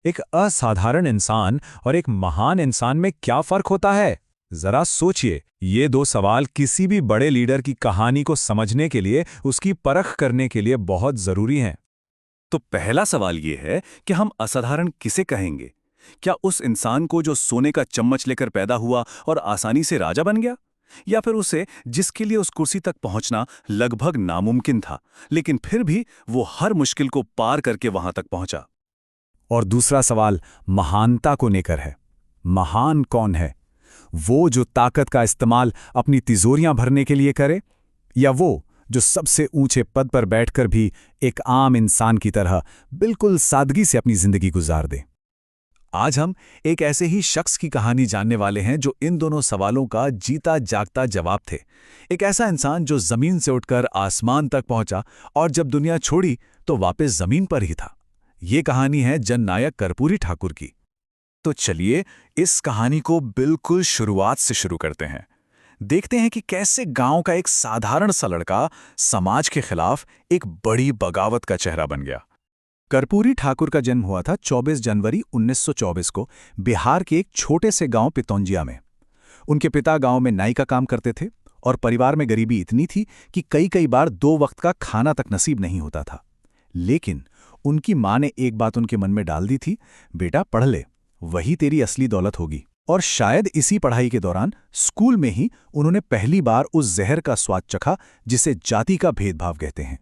एक असाधारण इंसान और एक महान इंसान में क्या फर्क होता है? जरा सोचिए, ये दो सवाल किसी भी बड़े लीडर की कहानी को समझने के लिए, उसकी परख करने के लिए बहुत जरूरी हैं। तो पहला सवाल ये है कि हम असाधारण किसे कहेंगे? क्या उस इंसान को जो सोने का चम्मच लेकर पैदा हुआ और आसानी से राजा बन गया? या फिर उसे जिसके लिए उस कुर्सी तक पहुंचना लगभग नामुमकिन था, लेकिन फिर भी वो हर मुश्किल को पार करके वहां तक पहुंचा? और दूसरा सवाल महानता को लेकर है। महान कौन है? वो जो ताकत का इस्तेमाल अपनी तिजोरियां भरने के लिए करे, या वो जो सबसे ऊंचे पद पर बैठकर भी एक आम इंसान की तरह बिल्कुल सादगी से अपनी जिंदगी गुजार दे? आज हम एक ऐसे ही शख्स की कहानी जानने वाले हैं जो इन दोनों सवालों का जीता जागता जवाब थे। एक ऐसा इंसान जो जमीन से उठकर आसमान तक पहुंचा और जब दुनिया छोड़ी तो वापस जमीन पर ही था। ये कहानी है जननायक कर्पूरी ठाकुर की। तो चलिए इस कहानी को बिल्कुल शुरुआत से शुरू करते हैं। देखते हैं कि कैसे गांव का एक साधारण सा लड़का समाज के खिलाफ एक बड़ी बगावत का चेहरा बन गया। कर्पूरी ठाकुर का जन्म हुआ था 24 जनवरी 1924 को बिहार के एक छोटे से गांव पितौंजिया में। उनके पिता गांव में नाई का काम करते थे और परिवार में गरीबी इतनी थी कि कई कई बार 2 वक्त का खाना तक नसीब नहीं होता था। लेकिन उनकी मां ने एक बात उनके मन में डाल दी थी, बेटा पढ़ ले, वही तेरी असली दौलत होगी। और शायद इसी पढ़ाई के दौरान स्कूल में ही उन्होंने पहली बार उस जहर का स्वाद चखा जिसे जाति का भेदभाव कहते हैं।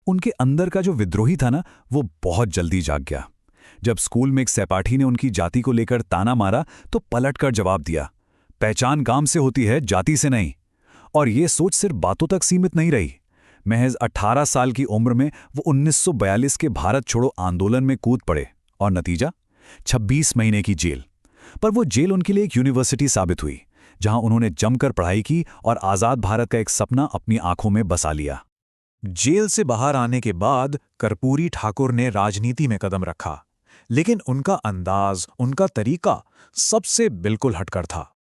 उनके अंदर का जो विद्रोही था ना, वो बहुत जल्दी जाग गया। जब स्कूल में एक सहपाठी ने उनकी जाति को लेकर ताना मारा तो पलटकर जवाब दिया, पहचान काम से होती है, जाति से नहीं। और ये सोच सिर्फ बातों तक सीमित नहीं रही। महज 18 साल की उम्र में वो 1942 के भारत छोड़ो आंदोलन में कूद पड़े और नतीजा 26 महीने की जेल। पर वो जेल उनके लिए एक यूनिवर्सिटी साबित हुई, जहां उन्होंने जमकर पढ़ाई की और आजाद भारत का एक सपना अपनी आंखों में बसा लिया। जेल से बाहर आने के बाद कर्पूरी ठाकुर ने राजनीति में कदम रखा, लेकिन उनका अंदाज, उनका तरीका सबसे बिल्कुल हटकर था।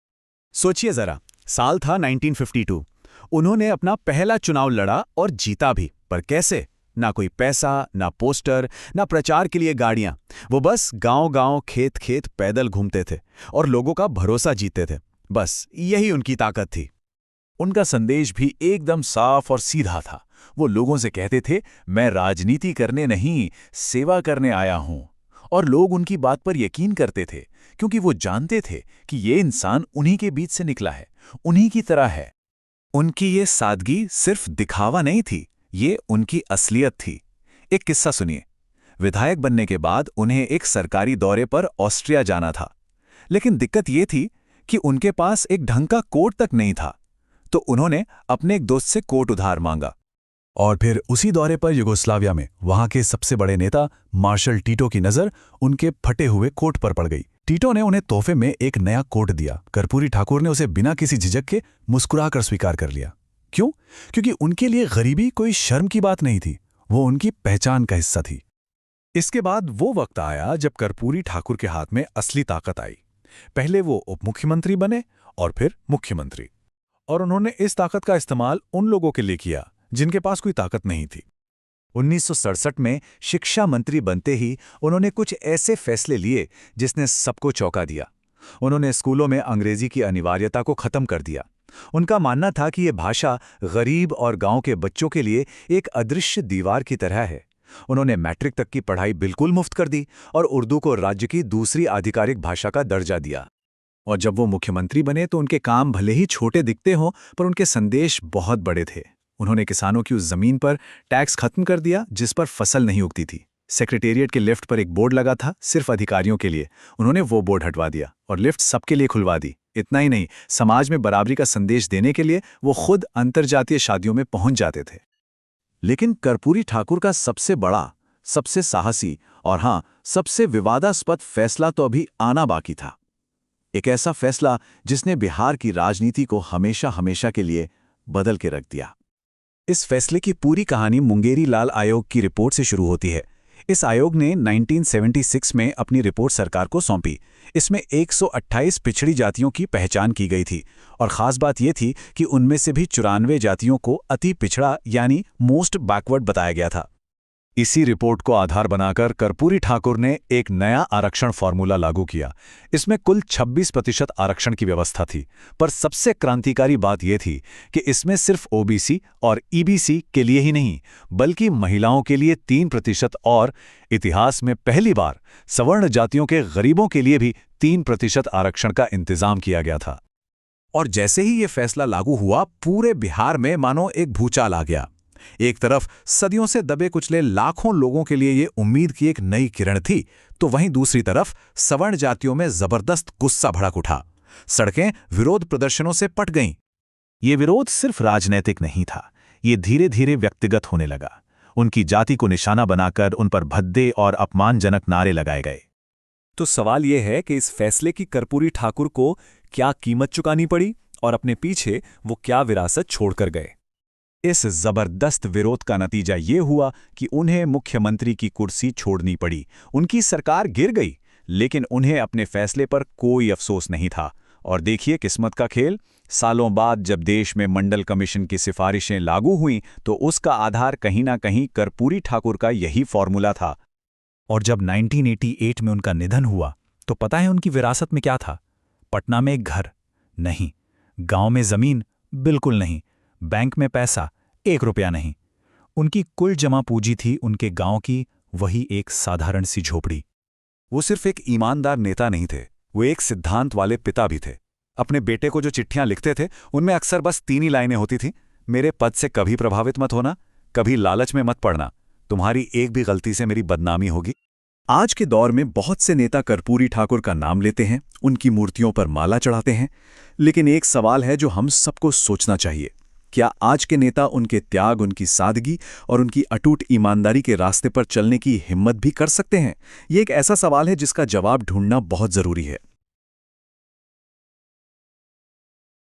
सोचिए जरा, साल था 1952। उन्होंने अपना पहला चुनाव लड़ा और जीता भी, पर कैसे? ना कोई पैसा, ना पोस्टर, ना प्रचार के लिए गाड़ियां। वो बस गांव-गांव, खेत-खेत पैदल घूमते थे और लोगों का भरोसा जीतते थे। बस यही उनकी ताकत थी। उनका संदेश भी एकदम साफ और सीधा था। वो लोगों से कहते थे, मैं राजनीति करने नहीं, सेवा करने आया हूं। और लोग उनकी बात पर यकीन करते थे, क्योंकि वो जानते थे कि ये इंसान उन्हीं के बीच से निकला है, उन्हीं की तरह है। उनकी ये सादगी सिर्फ दिखावा नहीं थी, ये उनकी असलियत थी। एक किस्सा सुनिए। विधायक बनने के बाद उन्हें एक सरकारी दौरे पर ऑस्ट्रिया जाना था, लेकिन दिक्कत ये थी कि उनके पास एक ढंग का कोट तक नहीं था। तो उन्होंने अपने एक दोस्त से कोट उधार मांगा। और फिर उसी दौरे पर युगोस्लाविया में वहां के सबसे बड़े नेता मार्शल टीटो की नजर उनके फटे हुए कोट पर पड़ गई। टीटो ने उन्हें तोहफे में एक नया कोट दिया। कर्पूरी ठाकुर ने उसे बिना किसी झिझक के मुस्कुराकर स्वीकार कर लिया। क्यों? क्योंकि उनके लिए गरीबी कोई शर्म की बात नहीं थी, वो उनकी पहचान का हिस्सा थी। इसके बाद वो वक्त आया जब कर्पूरी ठाकुर के हाथ में असली ताकत आई। पहले वो उप मुख्यमंत्री बने और फिर मुख्यमंत्री। और उन्होंने इस ताकत का इस्तेमाल उन लोगों के लिए किया जिनके पास कोई ताकत नहीं थी। 1967 में शिक्षा मंत्री बनते ही उन्होंने कुछ ऐसे फैसले लिए जिसने सबको चौंका दिया। उन्होंने स्कूलों में अंग्रेजी की अनिवार्यता को खत्म कर दिया। उनका मानना था कि ये भाषा गरीब और गांव के बच्चों के लिए एक अदृश्य दीवार की तरह है। उन्होंने मैट्रिक तक की पढ़ाई बिल्कुल मुफ्त कर दी और उर्दू को राज्य की दूसरी आधिकारिक भाषा का दर्जा दिया। और जब वो मुख्यमंत्री बने तो उनके काम भले ही छोटे दिखते हों, पर उनके संदेश बहुत बड़े थे। उन्होंने किसानों की उस जमीन पर टैक्स खत्म कर दिया जिस पर फसल नहीं उगती थी। सेक्रेटेरिएट के लिफ्ट पर एक बोर्ड लगा था सिर्फ अधिकारियों के लिए, उन्होंने वो बोर्ड हटवा दिया और लिफ्ट सबके लिए खुलवा दी। इतना ही नहीं, समाज में बराबरी का संदेश देने के लिए वो खुद अंतर्जातीय शादियों में पहुंच जाते थे। लेकिन कर्पूरी ठाकुर का सबसे बड़ा, सबसे साहसी और हां, सबसे विवादास्पद फैसला तो अभी आना बाकी था। एक ऐसा फैसला जिसने बिहार की राजनीति को हमेशा हमेशा के लिए बदल के रख दिया। इस फैसले की पूरी कहानी मुंगेरी लाल आयोग की रिपोर्ट से शुरू होती है। इस आयोग ने 1976 में अपनी रिपोर्ट सरकार को सौंपी। इसमें 128 पिछड़ी जातियों की पहचान की गई थी और ख़ास बात यह थी कि उनमें से भी 94 जातियों को अति पिछड़ा यानी मोस्ट बैकवर्ड बताया गया था। इसी रिपोर्ट को आधार बनाकर कर्पूरी ठाकुर ने एक नया आरक्षण फॉर्मूला लागू किया। इसमें कुल 26% आरक्षण की व्यवस्था थी, पर सबसे क्रांतिकारी बात यह थी कि इसमें सिर्फ ओबीसी और ईबीसी के लिए ही नहीं, बल्कि महिलाओं के लिए 3% और इतिहास में पहली बार सवर्ण जातियों के गरीबों के लिए भी 3% आरक्षण का इंतजाम किया गया था। और जैसे ही ये फैसला लागू हुआ, पूरे बिहार में मानो एक भूचाल आ गया। एक तरफ सदियों से दबे कुचले लाखों लोगों के लिए ये उम्मीद की एक नई किरण थी, तो वहीं दूसरी तरफ सवर्ण जातियों में जबरदस्त गुस्सा भड़क उठा। सड़कें विरोध प्रदर्शनों से पट गईं। ये विरोध सिर्फ राजनैतिक नहीं था, ये धीरे धीरे व्यक्तिगत होने लगा। उनकी जाति को निशाना बनाकर उन पर भद्दे और अपमानजनक नारे लगाए गए। तो सवाल यह है कि इस फैसले की कर्पूरी ठाकुर को क्या कीमत चुकानी पड़ी और अपने पीछे वो क्या विरासत छोड़कर गए। इस जबरदस्त विरोध का नतीजा ये हुआ कि उन्हें मुख्यमंत्री की कुर्सी छोड़नी पड़ी। उनकी सरकार गिर गई, लेकिन उन्हें अपने फैसले पर कोई अफसोस नहीं था। और देखिए किस्मत का खेल, सालों बाद जब देश में मंडल कमीशन की सिफारिशें लागू हुईं, तो उसका आधार कहीं ना कहीं कर्पूरी ठाकुर का यही फॉर्मूला था। और जब 1988 में उनका निधन हुआ, तो पता है उनकी विरासत में क्या था? पटना में एक घर नहीं, गांव में जमीन बिल्कुल नहीं, बैंक में पैसा 1 रुपया नहीं। उनकी कुल जमा पूंजी थी उनके गांव की वही एक साधारण सी झोपड़ी। वो सिर्फ एक ईमानदार नेता नहीं थे, वो एक सिद्धांत वाले पिता भी थे। अपने बेटे को जो चिट्ठियां लिखते थे, उनमें अक्सर बस 3 ही लाइनें होती थीं। मेरे पद से कभी प्रभावित मत होना, कभी लालच में मत पड़ना, तुम्हारी एक भी गलती से मेरी बदनामी होगी। आज के दौर में बहुत से नेता कर्पूरी ठाकुर का नाम लेते हैं, उनकी मूर्तियों पर माला चढ़ाते हैं, लेकिन एक सवाल है जो हम सबको सोचना चाहिए। क्या आज के नेता उनके त्याग, उनकी सादगी और उनकी अटूट ईमानदारी के रास्ते पर चलने की हिम्मत भी कर सकते हैं? ये एक ऐसा सवाल है जिसका जवाब ढूंढना बहुत जरूरी है।